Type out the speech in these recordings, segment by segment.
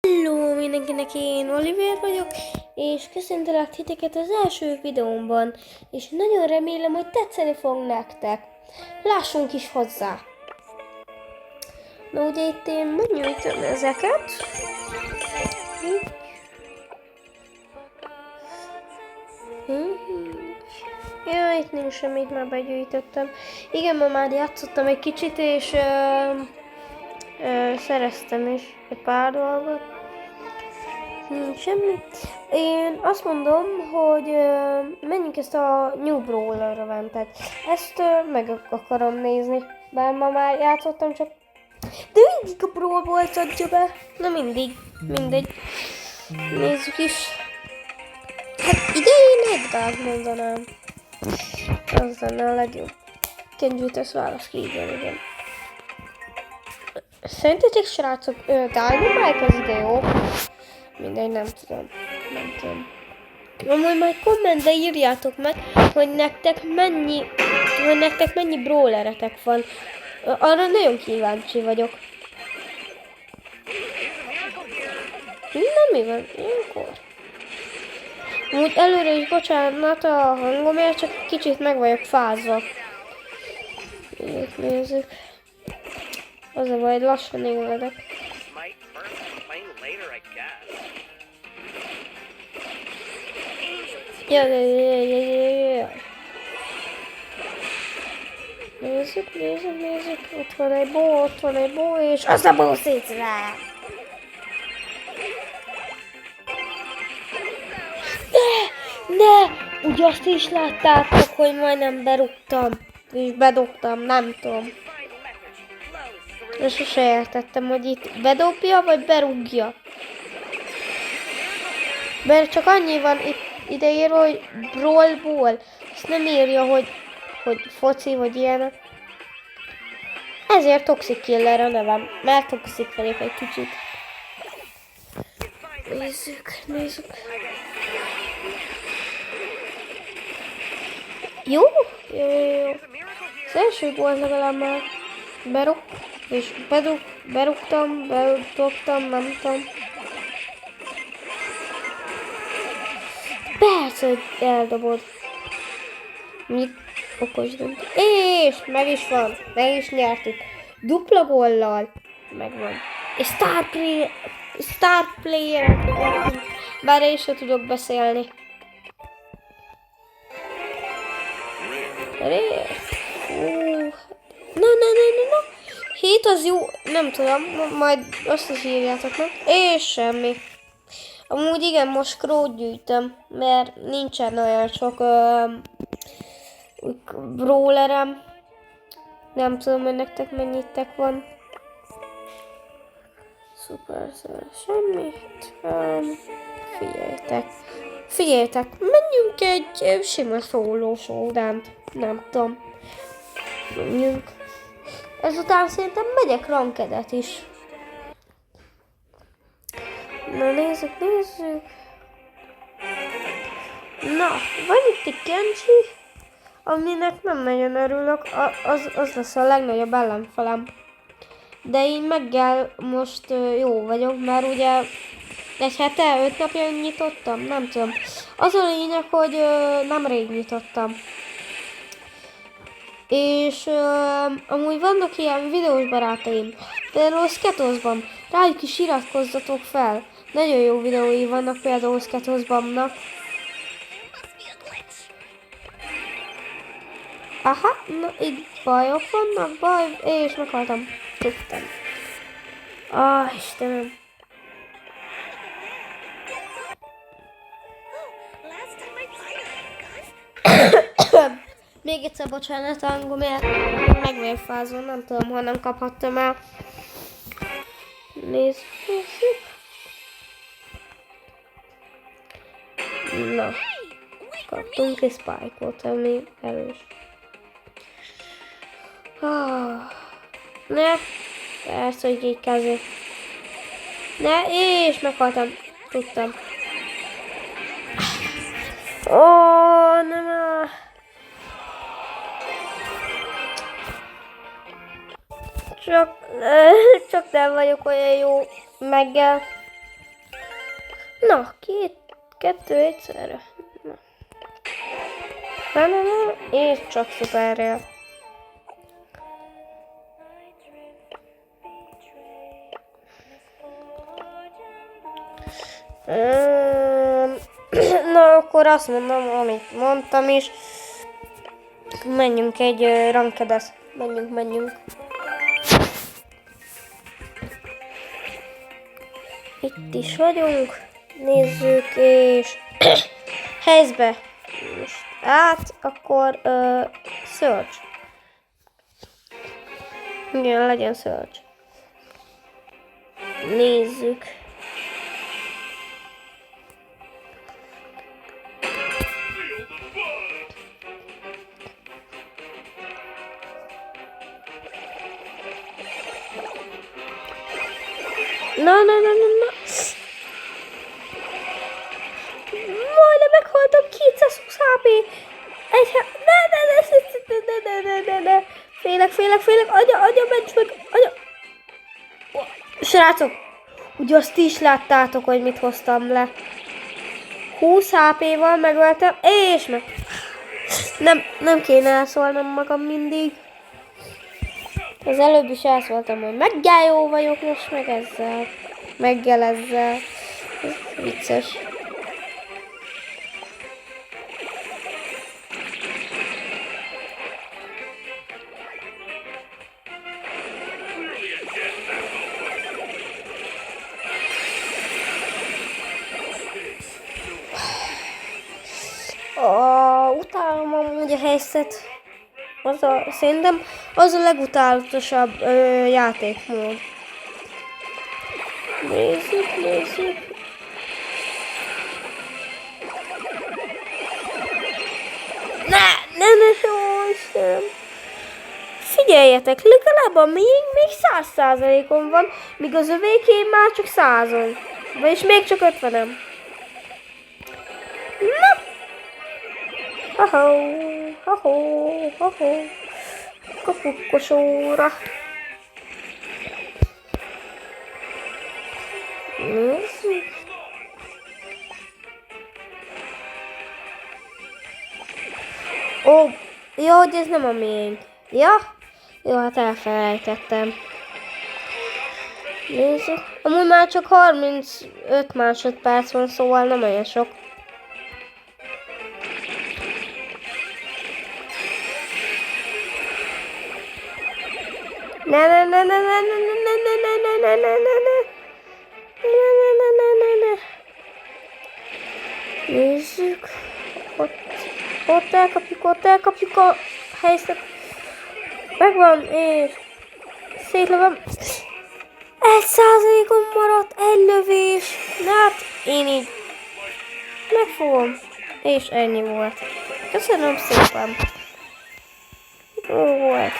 Hello mindenkinek, én Oliver vagyok, és köszöntelek titeket az első videómban, és nagyon remélem, hogy tetszeni fog nektek. Lássunk is hozzá! Na ugye itt én megnyújtom ezeket. Ja, itt nincs semmit, már begyűjtöttem. Igen, ma már játszottam egy kicsit, és szereztem is egy pár dolgot. Nincs semmi. Én azt mondom, hogy menjünk ezt a New Brawler eventet. Ezt meg akarom nézni. Bár ma már játszottam, csak... De mindig a Brawl Balls adja be. Na mindegy. Nézzük is. Hát ide én Edgárt mondanám. Az lenne a legjobb. Kenjutesz válasz ki, igen. Szerintetek srácok, Dynamite az ide jó? Mindegy, nem tudom. Amúgy majd kommentbe írjátok meg, hogy nektek mennyi brawleretek van. Arra nagyon kíváncsi vagyok. Na mi van? Ilyenkor? Úgy előre is bocsánat a hangomért, csak kicsit meg vagyok fázva. Nézzük. Az a baj, lassan éledek. Jaj. Nézzük. Ott van egy bó, és az a bó szétszrál. Ne! Ugye azt is láttátok, hogy majdnem berúgtam. És bedobtam, nem tudom. És sose értettem, hogy itt bedobja, vagy berúgja. Mert csak annyi van ide írva, hogy Brawl Ball. Ezt nem írja, hogy foci, vagy ilyenek. Ezért Toxic Killer a nevem. Mert toxic vagyok egy kicsit. Nézzük. Jó. Az első volt legalább már berúgtam, nem tudom. Persze, hogy eldobod. Mit okos dönt. És meg is nyertük. Dupla góllal. Megvan. És Star Player. Bár én sem tudok beszélni. Na. 7 az jó, nem tudom, majd azt is írjátok meg. És semmi. Amúgy igen, most skrót gyűjtöm, mert nincsen olyan sok brawlerem. Nem tudom, hogy nektek mennyitek van. Szuper, semmit. Figyeljetek, menjünk egy sima szóló showdownt. Nem tudom. Menjünk. Ezután szerintem megyek rankedet is. Na nézzük. Na, van itt egy Kenji, aminek nem nagyon örülök, az lesz a legnagyobb ellenfelem. De én meggel most jó vagyok, mert ugye egy hete, 5 napja nyitottam, nem tudom. Az a lényeg, hogy nemrég nyitottam. És amúgy vannak ilyen videós barátaim, például Sketosban, rájuk is iratkozzatok fel. Nagyon jó videói vannak például Sketosbannak. Aha, na itt bajok vannak, és meghaltam. Tudtam. Istenem. Még egyszer bocsánat, hangomért meg vagyok fázva, nem tudom, ha nem kaphattam el. Nézzük. Na, kaptunk egy Spike-ot, ami erős. Ne, persze, hogy így kezdek. Ne, és meghaltam. Tudtam. Nem. Csak nem vagyok olyan jó meggel. Na, kettő egyszerre. Na, és csak szuperrel. Na, akkor azt mondom, amit mondtam is. Menjünk egy rankedet. Menjünk. Itt is vagyunk. Nézzük, és helyzbe. Most át, akkor search. Igen, legyen search. Nézzük. Na. Majdnem meghaltam, 220 HP. Ne. Félek. Anya, ments meg. Anya. Srácok, ugye azt is láttátok, hogy mit hoztam le. 20 HP-val megöltem, és meg... Nem kéne elszólnom magam mindig. Az előbb is elszóltam, hogy meggályó vagyok, most meg ezzel. Meggel ezzel. Ez vicces. Utálom amúgy a helyzet. Szerintem az a legutálatosabb játékmód. Nézzük. Ne, jó Istenem. Figyeljetek, legalább a miénk még 100%-on van, míg az övéké már csak 100-on. Vagyis még csak 50-en. Na! Ha-ho. Kapukkosóra. Nézzük. Ó, jó, hogy ez nem a miénk. Ja? Jó, hát elfelejtettem. Nézzük. Amúgy már csak 35 másodperc van, szóval nem olyan sok. Ne. Nézzük. Ott elkapjuk a helyzetet. Megvan, és szétlövöm. 1%-on maradt, egy lövés. Na hát, én így megfogom. És ennyi volt. Köszönöm szépen. Jó volt.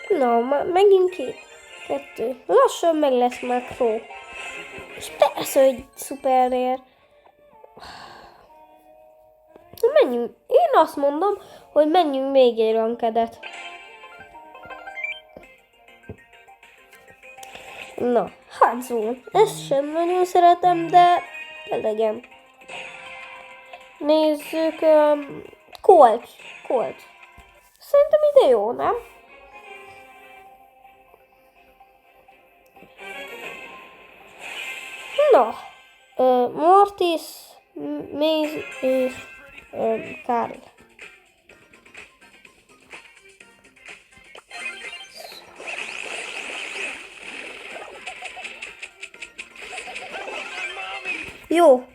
Na, megint kettő. Lassan meg lesz már Crow. És persze, hogy szuperér. Menjünk. Én azt mondom, hogy menjünk még egy rankedet. Na, Hadzone. Ezt sem nagyon szeretem, de legyen. Nézzük. Colt. Szerintem ide jó, nem? Na, Mortis, Maze és Karl. Jó,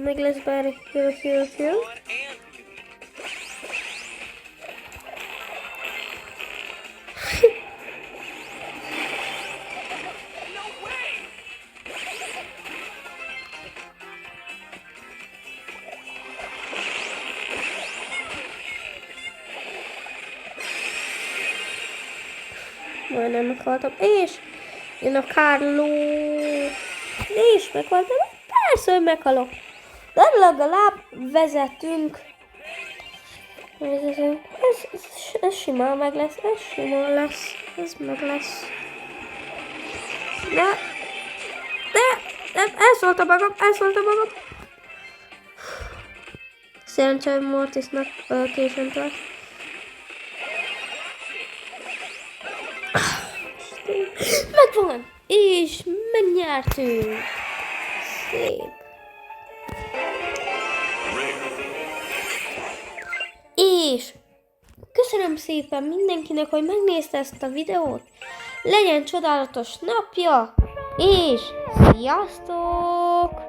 meg lesz bár jó. Majdnem meghaltam, és jön a Carlo, és meghaltam, persze, hogy meghalok. De legalább vezetünk. Ez simán meg lesz, ez simán lesz, ez meg lesz. Nem, elszóltam magam. Szerencsém Mortisnak későn tart. Megvan! És megnyertünk! Szép! És köszönöm szépen mindenkinek, hogy megnézte ezt a videót. Legyen csodálatos napja, és sziasztok!